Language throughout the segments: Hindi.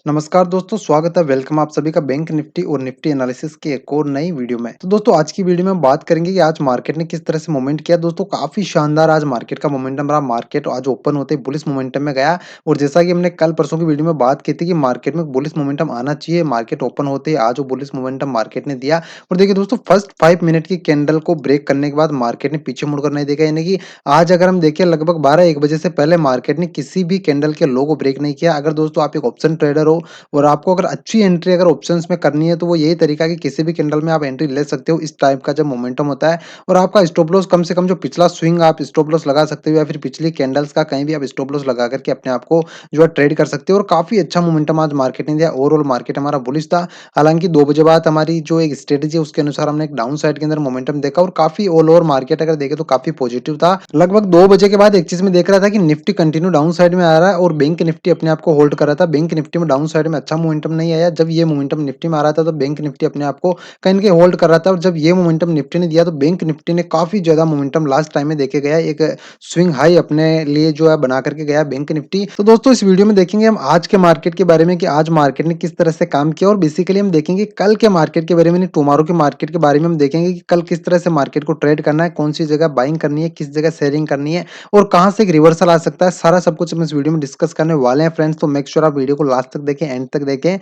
नमस्कार दोस्तों, स्वागत है, वेलकम आप सभी का बैंक निफ्टी और निफ्टी एनालिसिस की एक और नई वीडियो में। तो दोस्तों आज की वीडियो में हम बात करेंगे कि आज मार्केट ने किस तरह से मूवमेंट किया। दोस्तों काफ़ी शानदार आज मार्केट का मोमेंटम रहा। मार्केट आज ओपन होते ही बुलिश मोमेंटम में गया और जैसा कि हमने कल परसों की वीडियो में बात की थी कि मार्केट में बुलिश मोमेंटम आना चाहिए। मार्केट ओपन होते ही आज वो बुलिश मोमेंटम मार्केट ने दिया और देखिए दोस्तों फर्स्ट 5 मिनट की कैंडल को ब्रेक करने के बाद मार्केट ने पीछे मुड़कर नहीं देखा। यानी कि आज अगर हम देखें लगभग 12-1 बजे से पहले मार्केट ने किसी भी कैंडल के लो को ब्रेक नहीं किया। अगर दोस्तों आप एक ऑप्शन ट्रेडर हो और आपको अगर अच्छी एंट्री अगर ऑप्शंस में करनी है तो वो यही तरीका है कि किसी भी कैंडल में आप एंट्री ले सकते हो इस टाइप का जब मोमेंटम होता है और आपका स्टॉप लॉस कम से कम जो पिछला स्विंग आप स्टॉप लॉस लगा सकते हो या फिर पिछली कैंडल्स का कहीं भी आप स्टॉप लॉस लगा करके अपने आप को जो है ट्रेड कर सकते हो। और काफी अच्छा मोमेंटम आज मार्केट ने दिया। ओवरऑल मार्केट हमारा बुलिश था। हालांकि 2 बजे बाद हमारी जो एक स्ट्रेटेजी है उसके अनुसार हमने एक डाउन साइड के अंदर मोमेंटम देखा और काफी ऑल ओवर मार्केट अगर देखे तो काफी पॉजिटिव था। लगभग 2 बजे के बाद एक चीज में देख रहा था कि निफ्टी कंटिन्यू डाउन साइड में आ रहा है और बैंक निफ्टी अपने आप को होल्ड कर रहा था। बैंक निफ्टी में डाउन साइड में अच्छा मोमेंटम नहीं आया। जब ये मोमेंटम निफ्टी में आ रहा था तो बैंक निफ्टी अपने आप को कहीं न कहीं होल्ड कर रहा था और जब ये मोमेंटम निफ्टी ने दिया तो बैंक निफ्टी ने काफ़ी ज़्यादा मोमेंटम लास्ट टाइम में देखे गया है। एक स्विंग हाई अपने लिए जो है बना करके गया बैंक निफ्टी। तो दोस्तों इस वीडियो में देखेंगे हम आज के मार्केट के बारे में कि आज मार्केट ने किस तरह से काम किया और बेसिकली हम देखेंगे कल के मार्केट के बारे में, टुमारो के मार्केट के बारे में हम देखेंगे कि कल किस तरह से मार्केट को ट्रेड करना है, कौन सी जगह बाइंग करनी है, किस जगह सेलिंग करनी है और कहाँ से एक रिवर्सल आ सकता है। सारा सब कुछ हम इस वीडियो में डिस्कस करने वाले हैं फ्रेंड्स। तो मेक श्योर आप वीडियो को लास्ट तक देखें, एंड तक देखें।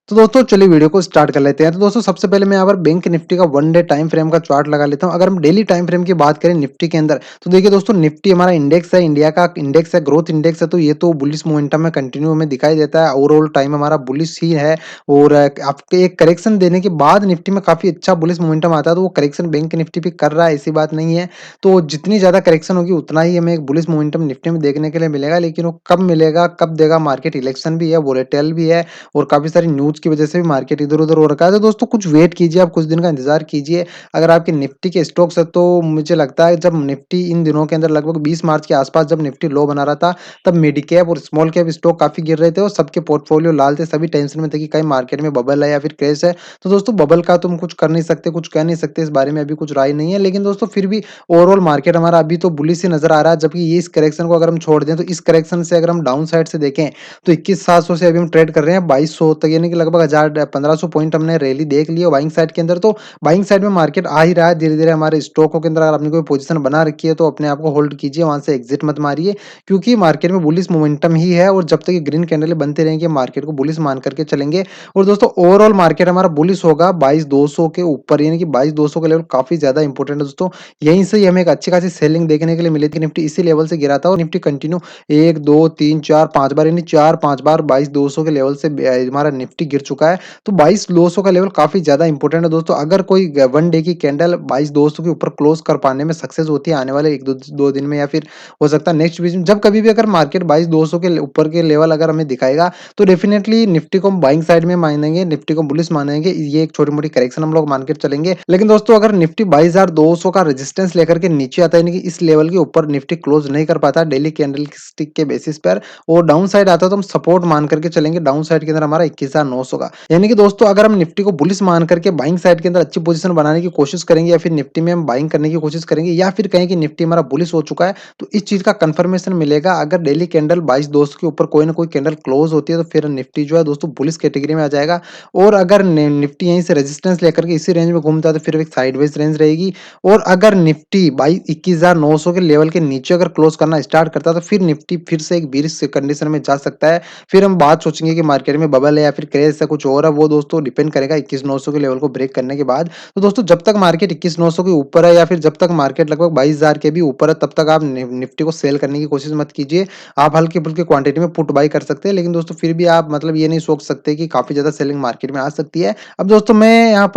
तो दोस्तों चलिए वीडियो को स्टार्ट कर लेते हैं। तो दोस्तों सबसे पहले मैं यहाँ पर बैंक निफ्टी का 1 डे टाइम फ्रेम का चार्ट लगा लेता हूँ। अगर हम डेली टाइम फ्रेम की बात करें निफ्टी के अंदर तो देखिए दोस्तों निफ्टी हमारा इंडेक्स है, इंडिया का इंडेक्स है, ग्रोथ इंडेक्स है। तो ये तो बुलिश मोमेंटम में कंटिन्यू हमें दिखाई देता है। ओवरऑल टाइम हमारा बुलिश ही है और आपके एक करेक्शन देने के बाद निफ्टी में काफी अच्छा बुलिश मोमेंटम आता है। तो वो करेक्शन बैंक निफ्टी भी कर रहा है, ऐसी बात नहीं है। तो जितनी ज्यादा करेक्शन होगी उतना ही हमें एक बुलिश मोमेंटम निफ्टी में देखने के लिए मिलेगा। लेकिन वो कब मिलेगा, कब देगा, मार्केट इलेक्शन भी है, वोलेटाइल भी है और काफ़ी सारी न्यूज़ की वजह से भी मार्केट इधर-उधर हो रखा है। तो दोस्तों कुछ वेट कीजिए, आप कुछ दिन का इंतज़ार कीजिए। अगर आपके निफ्टी के स्टॉक्स है तो मुझे लगता है जब निफ्टी इन दिनों के अंदर लगभग 20 मार्च के आस-पास जब निफ्टी लो बना रहा था, तब मिड कैप और स्मॉल कैप स्टॉक काफ़ी गिर रहे थे और सबके पोर्टफोलियो लाल थे। सभी टेंशन में थे कि कहीं मार्केट में बबल है या फिर क्रैश है। तो दोस्तों बबल का तुम कुछ कर नहीं सकते, कुछ कह नहीं सकते, इस बारे में अभी कुछ राय नहीं है। लेकिन दोस्तों फिर भी ओवरऑल मार्केट हमारा अभी तो बुलिश ही नज़र आ रहा है। जबकि ये इस करेक्शन को अगर हम छोड़ दें तो इस करेक्शन से अगर हम डाउन साइड से देखें तो 21,700 से अभी हम ट्रेड कर रहे हैं 2200 तक, यानी कि लगभग 1500 पॉइंट हमने रैली देख ली है बाइंग साइड के अंदर। तो बाइंग साइड में मार्केट आ ही रहा है धीरे-धीरे। हमारे स्टॉकों के अंदर अगर आपने कोई पोजीशन बना रखी है तो अपने आप को होल्ड कीजिए, वहाँ से एग्जिट मत मारिए क्योंकि मार्केट में बुलिश मोमेंटम ही है और जब तक ये ग्रीन कैंडल बनते रहेंगे मार्केट को बुलिश मान करके चलेंगे। और दोस्तों ओवरऑल मार्केट हमारा बुलिश होगा 22,200 के ऊपर, यानी कि 22,200 का लेवल काफ़ी ज़्यादा इंपॉर्टेंट है दोस्तों। यहीं से ही हमें एक अच्छी खासी सेलिंग देखने के लिए मिली थी। निफ्टी इसी लेवल से गिरा था और निफ्टी कंटिन्यू 1, 2, 3, 4, 5 बार, यानी 4-5 बार 22,200 के लेवल से हमारा निफ्टी गिर चुका है। तो 22,200 का लेवल काफ़ी ज़्यादा इंपॉर्टेंट है दोस्तों। अगर कोई 1 डे की कैंडल 22,200 के ऊपर क्लोज़ कर पाने में सक्सेस होती है आने वाले 1-2 दिन में या फिर हो सकता है नेक्स्ट वीक में, जब कभी भी अगर मार्केट 22,200 के ऊपर के लेवल अगर हमें दिखाएगा तो डेफिनिटली निफ्टी को हम बाइंग साइड में मानेंगे, निफ्टी को बुलिश मानेंगे। ये एक छोटी-मोटी करेक्शन हम लोग मान के चलेंगे। लेकिन दोस्तों अगर निफ्टी 22,200 का रेजिस्टेंस लेकर के नीचे आता है, यानी कि इस लेवल के ऊपर निफ्टी क्लोज़ नहीं कर पाता डेली कैंडल स्टिक के बेसिस पर और डाउन साइड आता है तो हम सपोर्ट मान करके चलेंगे डाउन साइड के अंदर हमारा 21,900 का। यानी कि दोस्तों अगर हम निफ्टी को बुलिश मान करके बाइंग साइड के अंदर अच्छी पोजीशन बनाने की कोशिश करेंगे या फिर निफ्टी में हम बाइंग करने की कोशिश करेंगे या फिर कहें कि निफ्टी हमारा बुलिश हो चुका है, तो इस चीज का कंफर्मेशन मिलेगा अगर डेली कैंडल 22,200 के ऊपर कोई ना कोई कैंडल क्लोज होती है तो फिर निफ्टी जो है दोस्तों बुलिश कैटेगरी में आ जाएगा। और अगर निफ्टी यहीं से रेजिस्टेंस लेकर के इसी रेंज में घूमता है तो फिर एक साइडवेज रेंज रहेगी। और अगर निफ्टी 21,900 के लेवल के नीचे अगर क्लोज करना स्टार्ट करता है तो फिर निफ्टी फिर से एक बीरिश कंडीशन में जा सकता है। फिर हम बात सोचेंगे कि मार्केट में बबल है या फिर क्रैश है, कुछ और है, वो दोस्तों डिपेंड करेगा 21,900 के लेवल को ब्रेक करने के बाद। तो दोस्तों जब तक मार्केट 21,900 के ऊपर है या फिर जब तक मार्केट लगभग 22,000 के भी ऊपर है तब तक आप निफ्टी को सेल करने की कोशिश मत कीजिए। आप हल्की-फुल्की क्वांटिटी में पुट बाय कर सकते हैं, लेकिन दोस्तों फिर भी आप मतलब ये नहीं सोच सकते कि काफ़ी ज़्यादा सेलिंग मार्केट में आ सकती है। अब दोस्तों मैं यहाँ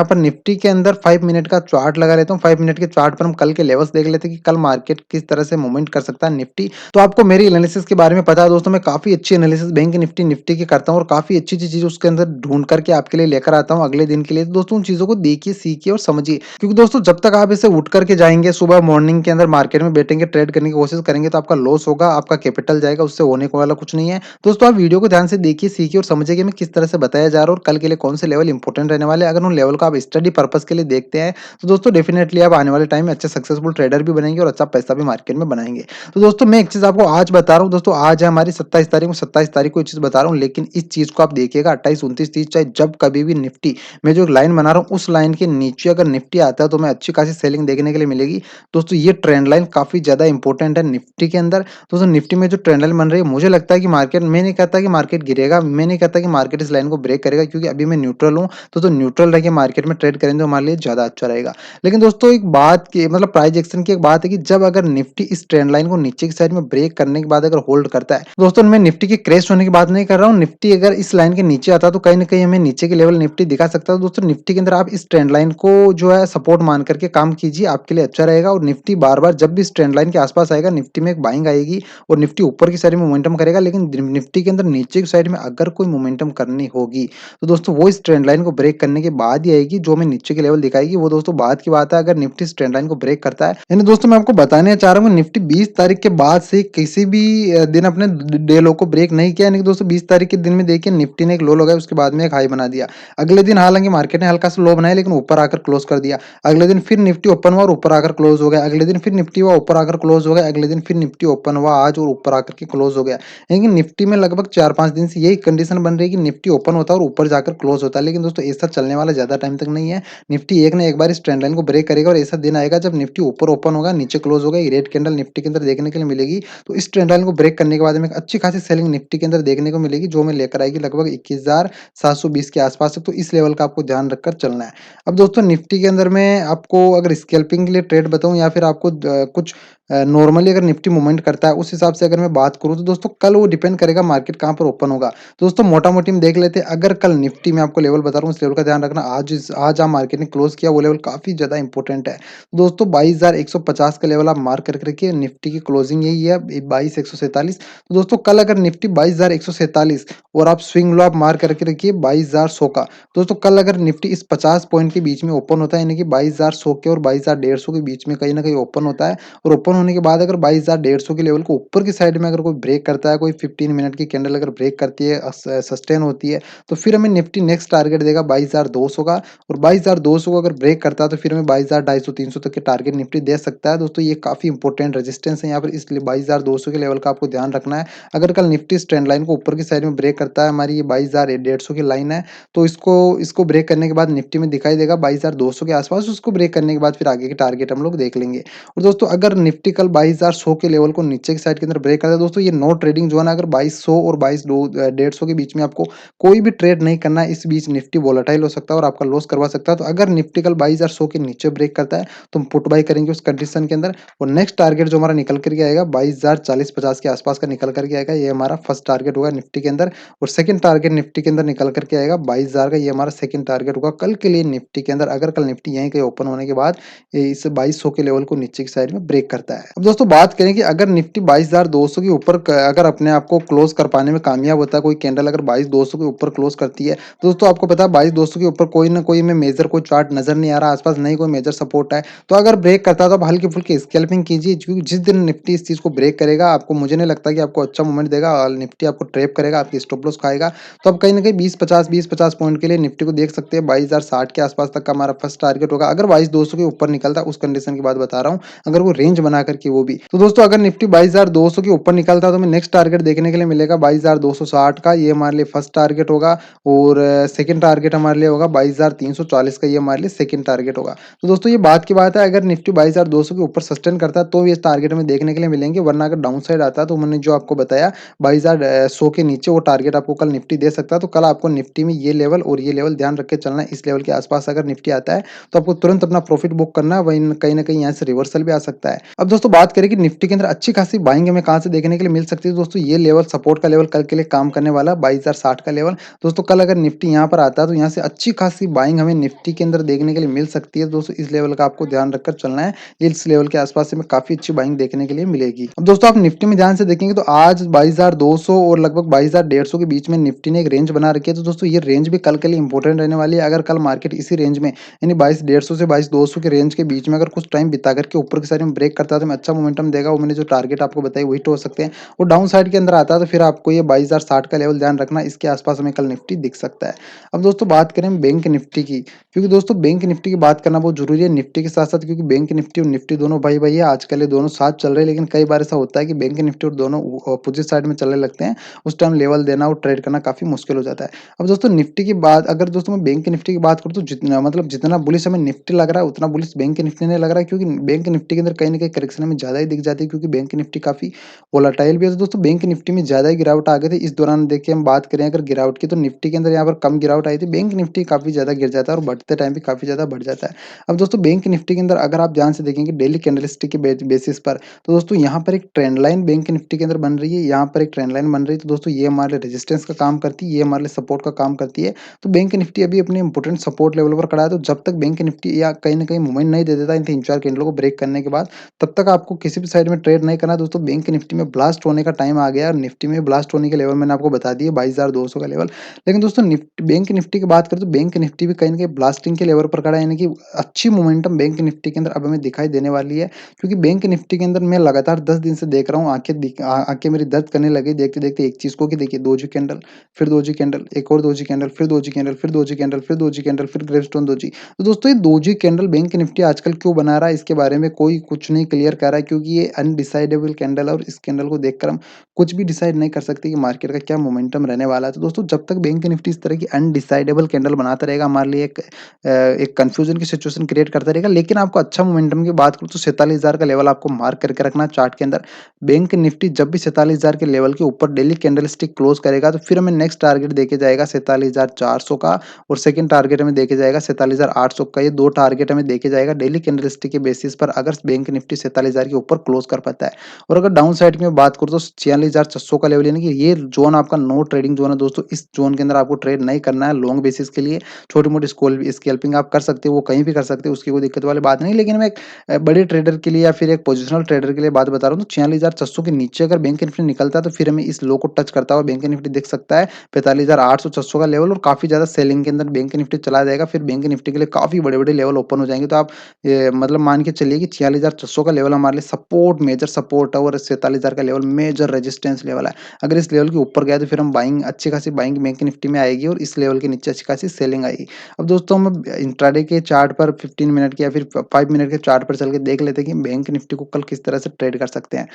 पर निफ्टी के अंदर 5 मिनट का चार्ट लगा लेता हूँ। 5 मिनट के चार्ट पर हम कल के लेवल्स देख लेते हैं कि कल मार्केट किस तरह से मूवमेंट कर सकता है निफ्टी। तो आपको मेरी एनालिसिस के बारे में पता है दोस्तों, मैं काफ़ी अच्छी एनालिसिस बैंक निफ्टी की करता हूँ और काफ़ी अच्छी अच्छी-अच्छी चीज़ उसके अंदर ढूँढ करके आपके लिए लेकर आता हूँ अगले दिन के लिए। तो दोस्तों उन चीज़ों को देखिए, सीखिए और समझिए। क्योंकि दोस्तों जब तक आप इसे उठ करके जाएँगे सुबह मॉर्निंग के अंदर मार्केट में बैठेंगे, ट्रेड करने की कोशिश करेंगे तो आपका लॉस होगा, आपका कैपिटल जाएगा, उससे होने को वाला कुछ नहीं है। दोस्तों आप वीडियो को ध्यान से देखिए, सीखिए और समझिए कि मैं किस तरह से बताया जा रहा हूँ और कल के लिए कौन से लेवल इंपॉर्टेंट रहने वाले हैं। अगर उन लेवल को आप स्टडी पर्पज़ के लिए देखते हैं, तो दोस्तों डेफिनिटली आप आने वाले टाइम में अच्छे सक्सेसफुल ट्रेडर भी बनेंगे और अच्छा पैसा भी मार्केट में बनाएँगे। तो दोस्तों मैं एक चीज़ आपको आज बता रहा हूँ दोस्तों, आज है हमारी 27 तारीख, 27 तारीख को ये चीज़ बता रहा हूँ, लेकिन इस चीज़ को आप देखिएगा 28, 29, 30 चाहे जब कभी भी निफ्टी मैं जो लाइन बना रहा हूँ उस लाइन के नीचे अगर निफ्टी आता है तो हमें अच्छी खासी सेलिंग देखने के लिए मिलेगी। दोस्तों ये ट्रेंड लाइन काफ़ी ज़्यादा इंपॉर्टेंट है निफ्टी के अंदर। दोस्तों निफ्टी में जो ट्रेंड लाइन बन रही है मुझे लगता है कि मार्केट, मैं नहीं कहता कि मार्केट गिरेगा, मैं नहीं कहता कि मार्केट इस लाइन को ब्रेक करेगा, क्योंकि अभी मैं न्यूट्रल हूँ। तो न्यूट्रल रह के मार्केट में ट्रेड करेंगे तो हमारे लिए ज़्यादा अच्छा रहेगा। लेकिन दोस्तों एक बात की मतलब प्राइस एक्शन की एक बात है कि जब अगर निफ्टी इस ट्रेंड लाइन को नीचे की साइड में ब्रेक करने के बाद अगर होल्ड करता है, दोस्तों मैं निफ्टी के क्रैश होने की बात नहीं कर रहा हूँ। निफ्टी अगर इस लाइन के नीचे आता है तो कहीं न कहीं हमें नीचे के लेवल निफ्टी दिखा सकता है। दोस्तों निफ्टी के अंदर आप इस ट्रेंड लाइन को जो है सपोर्ट मान करके काम कीजिए, आपके लिए अच्छा रहेगा। और निफ्टी बार-बार जब भी इस ट्रेंड लाइन के आस-पास आएगा, निफ्टी में एक बाइंग आएगी और निफ्टी ऊपर की साइड में मोमेंटम करेगा। लेकिन निफ्टी के अंदर नीचे की साइड में अगर कोई मोमेंटम करनी होगी, तो दोस्तों वो इस ट्रेंड लाइन को ब्रेक करने के बाद ही आएगी, जो हमें नीचे के लेवल दिखाएगी। वो दोस्तों बाद की बात है अगर निफ्टी इस ट्रेंड लाइन को ब्रेक करता है। यानी दोस्तों मैं आपको बताने चाह रहा हूँ निफ्टी 20 तारीख के बाद से किसी भी दिन अपने डे लो को ब्रेक नहीं किया। यानी कि दोस्तों 20 तारीख के दिन में देखिए निफ्टी ने एक लो लगाया, उसके बाद में एक हाई बना दिया। अगले दिन हालांकि मार्केट ने हल्का सा लो बनाया लेकिन ऊपर आकर क्लोज कर दिया। अगले दिन फिर निफ्टी ओपन हुआ और ऊपर आकर क्लोज हो गया। अगले दिन फिर निफ्टी हुआ, ऊपर आकर क्लोज हो गया। अगले दिन फिर निफ्टी ओपन हुआ आज और ऊपर आकर के क्लोज हो गया। लेकिन निफ्टी में लगभग 4-5 दिन से यही कंडीशन बन रही है कि निफ्टी ओपन होता है और ऊपर जाकर क्लोज होता है। लेकिन दोस्तों ऐसा चलने वाला ज़्यादा टाइम तक नहीं है। निफ्टी एक ना एक बार इस ट्रेंड लाइन को ब्रेक करेगा और ऐसा दिन आएगा जब निफ्टी ऊपर ओपन होगा, नीचे क्लोज होगा, ये रेड कैंडल निफ्टी के अंदर देखने के लिए मिलेगी। तो इस ट्रेंड लाइन को ब्रेक करने के बाद हमें एक अच्छी खासी सेलिंग निफ्टी के अंदर देखने को मिलेगी, जो हमें लेकर आएगी लगभग 21,720 के आसपास तक। तो इस लेवल का आपको ध्यान रखकर चलना है। अब दोस्तों निफ्टी के अंदर मैं आपको अगर स्कैल्पिंग के लिए ट्रेड बताऊँ या फिर आपको कुछ नॉर्मली अगर निफ्टी मूवमेंट करता है उस हिसाब से अगर मैं बात करूँ, तो दोस्तों कल वो डिपेंड करेगा मार्केट कहाँ पर ओपन होगा। दोस्तों मोटा-मोटी हम देख लेते हैं, अगर कल निफ्टी में आपको लेवल बता रहा हूँ, उस लेवल का ध्यान रखना। आज जहाँ मार्केट ने क्लोज़ किया वो लेवल काफ़ी ज़्यादा इंपॉर्टेंट है। दोस्तों 22,150 का लेवल आप मार्क करके रखिए, निफ्टी की क्लोजिंग यही है 22,147। तो दोस्तों कल अगर निफ्टी 22,147 और आप स्विंग लो आप मार्क करके रखिए 22,100 का। दोस्तों कल अगर निफ्टी इस 50 पॉइंट के बीच में ओपन होता है, यानी कि 22,100 के और 22,150 के बीच में कहीं न कहीं ओपन होता है, और ओपन होने के बाद अगर 22,150 के लेवल को ऊपर की साइड में अगर कोई ब्रेक करता है, कोई 15 मिनट की कैंडल अगर ब्रेक करती है, सस्टेन होती है, तो फिर हमें निफ्टी नेक्स्ट टारगेट देगा 22,200 का। और 22,200 को अगर ब्रेक करता है तो फिर हमें 22,250 300 तक के टारगेट निफ्टी दे सकता है। दोस्तों ये काफ़ी इंपॉर्टेंट रेजिस्टेंस है यहाँ पर, इसलिए 22,200 के लेवल का आपको ध्यान रखना है। अगर कल निफ्टी इस ट्रेंड लाइन को ऊपर की साइड में ब्रेक करता है, हमारी ये 22,150 की लाइन है, तो इसको इसको ब्रेक करने के बाद निफ्टी में दिखाई देगा 22,200 के आसपास। उसको ब्रेक करने के बाद फिर आगे के टारगेट हम लोग देख लेंगे। और दोस्तों अगर निफ्टी कल 22,100 के लेवल को नीचे की साइड के अंदर ब्रेक करता है, दोस्तों ये नो ट्रेडिंग जोन है। अगर 2200 और 1,150 के बीच में आपको कोई भी ट्रेड नहीं करना है, इस बीच निफ्टी वोलेटाइल हो सकता है और आपका लॉस करवा सकता है। तो अगर निफ्टी कल 22,100 के नीचे ब्रेक करता है तो हम पुट बाय करेंगे उस कंडीशन के अंदर। और नेक्स्ट टारगेट जो हमारा निकल करके आएगा 22,040-50 के आसपास का निकल करके आएगा, ये हमारा फर्स्ट टारगेट होगा निफ्टी के अंदर। और सेकंड टारगेट निफ्टी के अंदर निकल करके आएगा 22,000 का, ये हमारा सेकंड टारगेट होगा कल के लिए निफ्टी के अंदर। अगर कल निफ्टी यहीं कहीं ओपन होने के बाद इस 2200 के लेवल को नीचे की साइड में ब्रेक करता है। अब दोस्तों बात करें कि अगर निफ्टी 22,200 के ऊपर अगर अपने आप को क्लोज कर पाने में कामयाब होता है, कोई कैंडल अगर 22,200 के ऊपर क्लोज करती है, तो दोस्तों आपको पता है 22,200 के ऊपर कोई ना कोई में मेजर कोई चार्ट नजर नहीं आ रहा, आसपास नहीं कोई मेजर सपोर्ट है, तो अगर ब्रेक करता है तो आप हल्की फुल्की स्कैल्पिंग कीजिए, क्योंकि जिस दिन निफ्टी इस चीज को ब्रेक करेगा आपको, मुझे नहीं लगता कि आपको अच्छा मूवमेंट देगा और निफ्टी आपको ट्रैप करेगा, आपकी स्टॉप लॉस खाएगा। तो आप कहीं ना कहीं 20-50 पॉइंट के लिए निफ्टी को देख सकते हैं। 22,060 के आसपास तक का हमारा फर्स्ट टारगेट होगा, अगर 22,200 के ऊपर निकलता है, उस कंडीशन की बात बता रहा हूँ, अगर वो रेंज बना करके वो भी। तो दोस्तों अगर निफ्टी 22,200 के ऊपर निकलता है तो हमें नेक्स्ट टारगेट देखने के लिए मिलेगा 22,260 का, ये हमारे लिए फर्स्ट टारगेट होगा। और सेकंड टारगेट हमारे लिए होगा 22,340 का, ये हमारे लिए सेकंड टारगेट होगा। तो दोस्तों ये बात की बात है, अगर निफ्टी 22,200 के ऊपर सस्टेन करता है तो ये टारगेट हमें देखने के लिए मिलेंगे, वरना अगर डाउन साइड आता है तो मैंने जो आपको बताया 22,100 के नीचे वो टारगेट आपको कल निफ्टी दे सकता है। तो कल आपको निफ्टी में ये लेवल और ये लेवल ध्यान रख के चलना है। इस लेवल के आसपास अगर निफ्टी आता है तो आपको तुरंत अपना प्रॉफिट बुक करना है, वहीं कहीं न कहीं यहाँ से रिवर्सल भी आ सकता है। अब अब दोस्तों बात करें कि निफ्टी के अंदर अच्छी खासी बाइंग हमें कहाँ से देखने के लिए मिल सकती है। दोस्तों ये लेवल सपोर्ट का लेवल कल के लिए काम करने वाला 22,060 का लेवल। दोस्तों कल अगर निफ्टी यहाँ पर आता है तो यहाँ से अच्छी खासी बाइंग हमें निफ्टी के अंदर देखने के लिए मिल सकती है। दोस्तों इस लेवल का आपको ध्यान रखकर चलना है। इस लेवल के आसपास से हमें काफ़ी अच्छी बाइंग देखने के लिए मिलेगी। अब दोस्तों आप निफ्टी में ध्यान से देखेंगे तो आज 22,200 और लगभग 22,150 के बीच में निफ्टी ने एक रेंज बना रखी है। तो दोस्तों ये रेंज भी कल के लिए इंपॉर्टेंट रहने वाली है। अगर कल मार्केट इसी रेंज में यानी 22,150 से 22,200 के रेंज के बीच में अगर कुछ टाइम बिता करके ऊपर की साइड में ब्रेक करता है तो हमें अच्छा मोमेंटम देगा। वो मैंने जो टारगेट आपको बताई वही तो हो सकते हैं। वो डाउन साइड के अंदर आता है तो फिर आपको ये 22,060 का लेवल ध्यान रखना, इसके आसपास हमें कल निफ्टी दिख सकता है। अब दोस्तों बात करें बैंक निफ्टी की, क्योंकि दोस्तों बैंक निफ्टी की बात करना बहुत जरूरी है निफ्टी के साथ साथ, क्योंकि बैंक निफ्टी और निफ्टी दोनों भाई भाई है। आजकल ये दोनों साथ चल रहे हैं, लेकिन कई बार ऐसा होता है कि बैंक निफ्टी और दोनों अपोजिट साइड में चलने लगते हैं। उस टाइम लेवल देना और ट्रेड करना काफी मुश्किल हो जाता है। अब दोस्तों निफ्टी की बात, अगर दोस्तों मैं बैंक निफ्टी की बात करूँ तो जितना बुलिश हमें निफ्टी लग रहा है उतना बुलिश बैंक निफ्टी नहीं लग रहा है, क्योंकि बैंक निफ्टी के अंदर कहीं ना कहीं करेक्शन हमें ज्यादा ही दिख जाती है, क्योंकि बैंक निफ्टी काफी वोलाटाइल भी है। तो दोस्तों बैंक निफ्टी में ज्यादा ही गिरावट आ गई थी। इस दौरान देखिए हम बात करें अगर गिरावट की, तो निफ्टी के अंदर यहाँ पर कम गिरावट आई थी, बैंक निफ्टी काफी ज्यादा गिर जाता है और बढ़ते टाइम भी काफी ज्यादा बढ़ जाता है। अब दोस्तों बैंक निफ्टी के अंदर अगर आप ध्यान से देखेंगे डेली कैंडलस्टिक के बेसिस पर, तो दोस्तों यहाँ पर एक ट्रेंड लाइन बैंक निफ्टी के अंदर बन रही है। यहाँ पर एक ट्रेंड लाइन बन रही है, तो दोस्तों ये हमारे रेजिस्टेंस का काम करती है, ये हमारे सपोर्ट का काम करती है। तो बैंक निफ्टी अभी अपने इंपोर्टेंट सपोर्ट लेवल पर खड़ा है। तो जब तक बैंक निफ्टी या कहीं ना कहीं मूवमेंट नहीं दे देता इन 3-4 कैंडलों को ब्रेक करने के बाद, तब तक आपको किसी भी साइड में ट्रेड नहीं करना है। दोस्तों बैंक निफ्टी में ब्लास्ट होने का टाइम आ गया, और निफ्टी में ब्लास्ट होने के लेवल मैंने आपको बता दिए 22,200 का लेवल। लेकिन दोस्तों बैंक निफ्टी की बात करें तो बैंक निफ्टी भी कहीं ना कहीं ब्लास्टिंग के लेवल पर खड़ा है, यानी कि अच्छी मोमेंटम बैंक निफ्टी के अंदर अब हमें दिखाई देने वाली है। क्योंकि बैंक निफ्टी के अंदर मैं लगातार 10 दिन से देख रहा हूँ, आंखें मेरी दर्द करने लगी देखते देखते एक चीज को, कि देखिए दोजी कैंडल, फिर दोजी कैंडल, एक और दोजी कैंडल, फिर दोजी कैंडल, फिर दोजी कैंडल, फिर दोजी कैंडल, फिर ग्रेवस्टोन दोजी। तो दोस्तों ये दोजी कैंडल बैंक निफ्टी आजकल क्यों बना रहा है, इसके बारे में कोई कुछ नहीं क्लियर कर रहा है, क्योंकि ये अनडिसाइडेबल कैंडल है और इस कैंडल को देखकर हम कुछ भी डिसाइड नहीं कर सकते कि मार्केट का क्या मोमेंटम रहने वाला है। तो दोस्तों जब तक बैंक निफ्टी इस तरह की अनडिसाइडेबल कैंडल बनाता रहेगा, हमारे लिए एक कंफ्यूजन की सिचुएशन क्रिएट करता रहेगा। लेकिन आपको अच्छा मोमेंटम की बात करूँ तो 47,000 का लेवल आपको मार्क करके रखना चार्ट के अंदर। बैंक निफ्टी जब भी 47,000 के लेवल के ऊपर डेली कैंडल स्टिक क्लोज करेगा, तो फिर हमें नेक्स्ट टारगेट देके जाएगा 47,400 का, और सेकंड टारगेट हमें देके जाएगा 47,800 का। ये दो टारगेट हमें देके जाएगा डेली कैंडल स्टिक के बेसिस पर, अगर बैंक निफ्टी 47,000 के ऊपर क्लोज कर पाता है। और अगर डाउन साइड की मैं बात करूँ तो 46,600 का लेवल, यानी कि ये जोन आपका नो ट्रेडिंग जोन है दोस्तों। इस जोन के अंदर आपको ट्रेड नहीं करना है लॉन्ग बेसिस के लिए। छोटी मोटी स्कैल्पिंग आप कर सकते हो, वो कहीं भी कर सकते हो, उसकी कोई दिक्कत वाली बात नहीं। लेकिन मैं एक बड़े ट्रेडर के लिए या फिर एक पोजिशनल ट्रेडर के लिए बात बता रहा हूँ, तो 46,600 के नीचे अगर बैंक निफ्टी निकलता है तो फिर हमें इस लो को टच करता हुआ बैंक निफ्टी दिख सकता है 45,800-600 का लेवल, और काफी ज्यादा सेलिंग के अंदर बैंक निफ्टी चला जाएगा। फिर बैंक निफ्टी के लिए काफी बड़े बड़े लेवल ओपन हो जाएंगे। तो आप मतलब मान के चलिए कि 46,600 का लेवल हमारे लिए सपोर्ट, मेजर सपोर्ट है, और 47,000 का लेवल मेजर रेजिस्टेंस लेवल है। अगर इस लेवल के ऊपर गया तो फिर हम बाइंग, अच्छी खासी बाइंग बैंक निफ्टी में आएगी, और इस लेवल के नीचे अच्छी खासी सेलिंग आएगी। अब दोस्तों हम इंट्राडे के चार्ट पर 15 मिनट के या फिर 5 मिनट के चार्ट पर चल के देख लेते हैं कि बैंक निफ्टी को कल किस तरह से ट्रेड कर सकते हैं।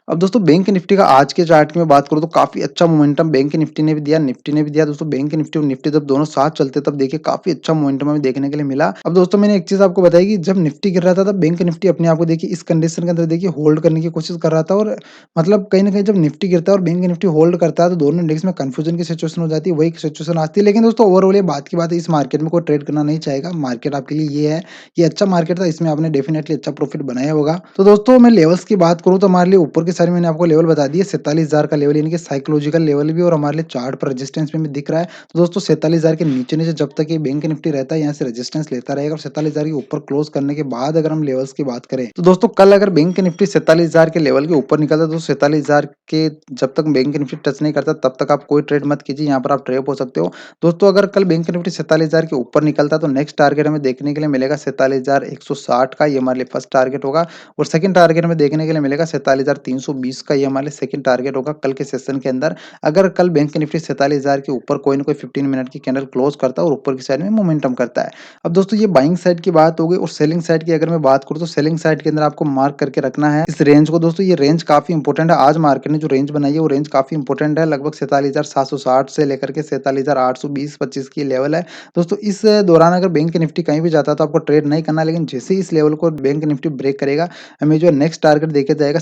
अब दोस्तों बैंक निफ्टी का आज के चार्ट की मैं बात करूँ तो काफ़ी अच्छा मोमेंटम बैंक निफ्टी ने भी दिया, निफ्टी ने भी दिया। दोस्तों बैंक निफ्टी और निफ्टी जब दोनों साथ चलते तब देखिए काफ़ी अच्छा मोमेंटम हमें देखने के लिए मिला। अब दोस्तों मैंने एक चीज़ आपको बताई कि जब निफ्टी गिर रहा था तब बैंक निफ्टी अपने आप को देखिए इस कंडीशन के अंदर देखिए होल्ड करने की कोशिश कर रहा था, और मतलब कहीं न कहीं जब निफ्टी गिरता है और बैंक निफ्टी होल्ड करता है तो दोनों इंडेक्स में कन्फ्यूजन की सिचुएशन हो जाती है, वही सिचुएशन आती है। लेकिन दोस्तों ओवरऑल ये बात की बात है, इस मार्केट में कोई ट्रेड करना नहीं चाहेगा। मार्केट आपके लिए ये है, ये अच्छा मार्केट था, इसमें आपने डेफिनिटली अच्छा प्रॉफिट बनाया होगा। तो दोस्तों मैं लेवल्स की बात करूँ तो हमारे लिए ऊपर के साइड मैंने आपको लेवल बता दिए 47,000 का लेवल, यानी कि साइकोलॉजिकल लेवल भी, और हमारे लिए चार्ट पर रेजिस्टेंस में भी दिख रहा है। तो दोस्तों 47,000 के नीचे नीचे जब तक ये बैंक निफ्टी रहता है यहाँ से रेजिस्टेंस लेता रहेगा, और 47,000 के ऊपर क्लोज करने के बाद अगर हम लेवल्स की बात करें तो दोस्तों कल अगर बैंक निफ्टी 47,000 के लेवल के ऊपर निकलता है तो 47,000 के जब तक बैंक निफ्टी टच नहीं करता तब तक आप कोई ट्रेड मत कीजिए, यहाँ पर आप ट्रेप हो सकते हो। दोस्तों अगर कल बैंक निफ्टी 47,000 के ऊपर निकलता तो नेक्स्ट टारगेट हमें देखने के लिए मिलेगा 47,160 का, ये हमारे लिए फर्स्ट टारगेट होगा। और सेकंड टारगेट हमें देखने के लिए मिलेगा 47,320 का, ये हमारे लिए सेकंड टारगेट होगा कल के सेशन के अंदर। अगर कल बैंक निफ्टी 47,000 के ऊपर कोई ना कोई 15 मिनट की कैंडल क्लोज करता है और ऊपर की साइड में मोमेंटम करता है। अब दोस्तों ये बाइंग साइड की बात हो गई, और सेलिंग साइड की अगर मैं बात करूँ तो सेलिंग साइड के अंदर आपको मार्क करके रखना है इस रेंज को। दोस्तों ये रेंज काफी इंपॉर्टेंट है, आज मार्केट ने जो रेंज बनाई है वो रेंज काफी इंपॉर्टेंट है, लगभग 47,760 से लेकर के 47,820-25 की लेवल है। दोस्तों इस दौरान अगर बैंक निफ्टी कहीं भी जाता है तो आपको ट्रेड नहीं करना, लेकिन जैसे ही इस लेवल को बैंक निफ्टी ब्रेक करेगा, हमें जो नेक्स्ट टारगेट देके जाएगा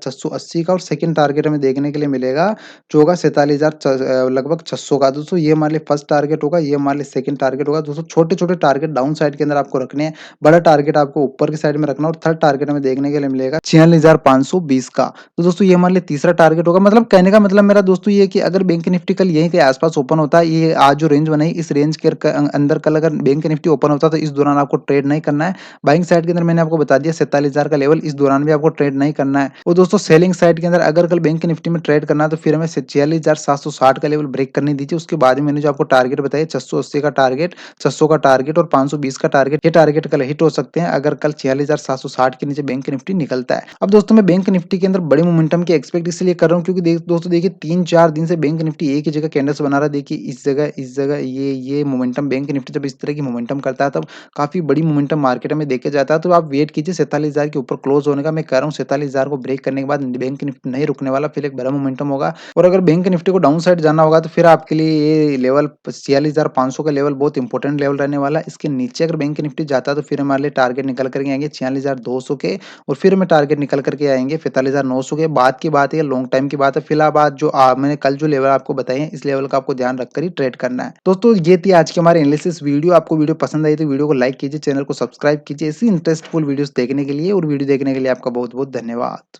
4680 का और सेकंड टारगेट हमें देखने के लिए मिलेगा जो होगा 47,000 लगभग 600 का। दोस्तों ये हमारे लिए फर्स्ट टारगेट होगा, ये हमारे लिए सेकंड टारगेट होगा। दोस्तों छोटे-छोटे टारगेट डाउन साइड के अंदर आपको रखने हैं, बड़ा टारगेट आपको ऊपर की साइड में रखना है और थर्ड टारगेट हमें देखने के लिए मिलेगा 46,520 का। तो दोस्तों ये हमारे लिए तीसरा टारगेट होगा। मतलब कहने का मतलब मेरा दोस्तों ये है कि अगर बैंक निफ्टी कल यहीं के आस-पास ओपन होता है, ये आज जो रेंज बनाई इस रेंज के अंदर कल अगर बैंक निफ्टी ओपन होता है तो इस दौरान आपको ट्रेड नहीं करना है। बाइंग साइड के अंदर मैंने आपको बता दिया 47,000 का लेवल, इस दौरान भी आपको ट्रेड नहीं करना है। और दोस्तों सेलिंग साइड के अंदर अगर कल बैंक निफ्टी में ट्रेड करना है तो फिर हमें 46,760 का लेवल ब्रेक करने दीजिए। उसके बाद ही मैंने जो आपको टारगेट बताया 680 का टारगेट, 600 का टारगेट और 520 का टारगेट, ये टारगेट कल हिट हो सकते हैं अगर कल 46,760 के नीचे बैंक निफ्टी निकलता है। अब दोस्तों मैं बैंक निफ्टी के अंदर बड़े मोमेंटम की एक्सपेक्ट इसलिए कर रहा हूँ क्योंकि दोस्तों देखिए 3-4 दिन से बैंक निफ्टी एक ही जगह कैंडल्स बना रहा है। देखिए इस जगह ये मोमेंटम बैंक निफ्टी जब इस तरह की मोमेंटम करता है तब काफ़ी बड़ी मोमेंटम मार्केट में देके जाता है। तो आप वेट कीजिए 47,000 के ऊपर क्लोज होने का। मैं कह रहा हूँ 47,000 को ब्रेक करने के बाद बैंक निफ्टी नहीं रुकने वाला, फिर एक बड़ा मोमेंटम होगा और अगर बैंक निफ्टी को डाउन साइड जाना होगा तो फिर आपके लिए ये लेवल 46,500 का लेवल बहुत इंपॉर्टेंट लेवल रहने वाला है। इसके नीचे अगर बैंक निफ्टी जाता है तो फिर हमारे लिए टारगेट निकल करके आएँगे 46,200 के और फिर हमें टारगेट निकल करके आएँगे 45,900 के। बाद की बात है, लॉन्ग टाइम की बात है। फिलहाल जो मैंने कल जो लेवल आपको बताए हैं, इस लेवल का आपको ध्यान रखकर ही ट्रेड करना है। दोस्तों ये थी आज की हमारी एनालिसिस वीडियो। आपको वीडियो पसंद आई तो वीडियो को लाइक कीजिए, चैनल को सब्सक्राइब कीजिए। ऐसी इंटरेस्टफुल वीडियोस देखने के लिए और वीडियो देखने के लिए आपका बहुत-बहुत धन्यवाद।